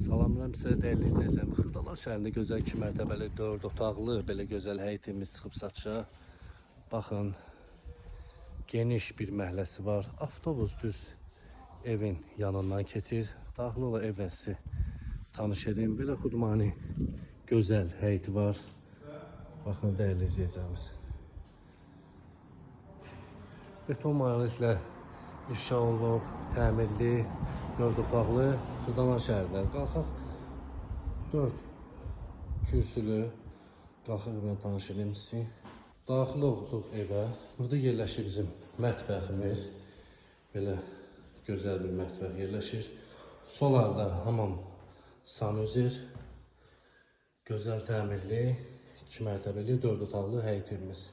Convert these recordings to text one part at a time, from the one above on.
Salamlar sizə dəyərli izləyicilər. Xırdalar şəhərində gözəl 2 mərtəbəli 4 otaqlı belə gözəl həyətimiz çıxıb satışa. Baxın, geniş bir məhəlləsi var. Avtobus düz evin yanından keçir. Daxil ola evlə sizi tanış edin. Belə xudmani gözəl həyəti var. Baxın dəyərli izləyicilərimiz. Beton mayonetle ifşa olunub, təmirli, 4 otaqlı Xırdalar şəhərində. Qalxaq 4 kürsülü, qalxaq evlə tanış edeyim sizi. Daxil olduq evə. Burada yerləşir bizim mətbəximiz. Belə gözəl bir mətbəx yerləşir. Sol əldə hamam sanuzer. Gözəl təmirli, 2 mərtəbəli 4 otaqlı həyətimiz.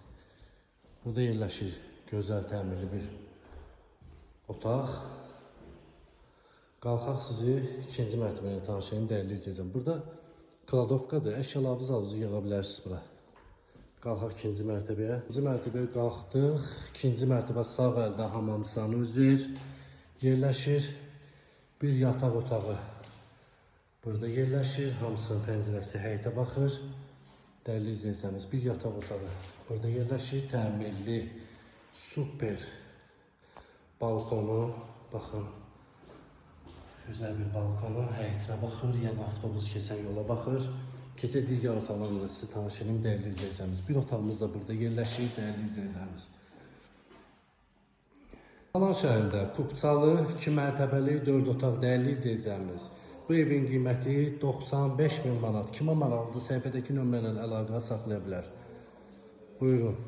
Burada yerləşir gözəl təmirli bir otaq. Qalxaq sizi 2-ci mərtəbəyə tanış edin dəyərli izləyicilər. Burada kladovkadır. Əşyalarınızı yığa bilərsiniz bura. Qalxaq 2-ci mərtəbəyə. 2-ci mərtəbəyə qalxdıq. 2-ci mərtəbə sağ əldə hamam sanuzer yerləşir. Bir yataq otağı burada yerləşir. Hamısının pəncərəsi həyətə baxır. Dəyərli izləyicilərimiz, bir yataq otağı burada yerləşir. Təmirli, super balkonu. Baxın. Güzel bir balkonu, həyətinə baxır, yəni avtobus keçən yola baxır. Keçə digər otaqlarla sizi tanış edeyim dəyərli izləyicilərimiz. Bir otağımız da burada yerləşir dəyərli izləyicilərimiz. Xırdalar şəhərində Kupçalı 2 mərtəbəli 4 otaq dəyərli izləyicilərimiz. Bu evin qiyməti 95.000 manat. Kimə maraqlıdır, səhifədəki nömrələ əlaqə saxlaya bilər. Buyurun.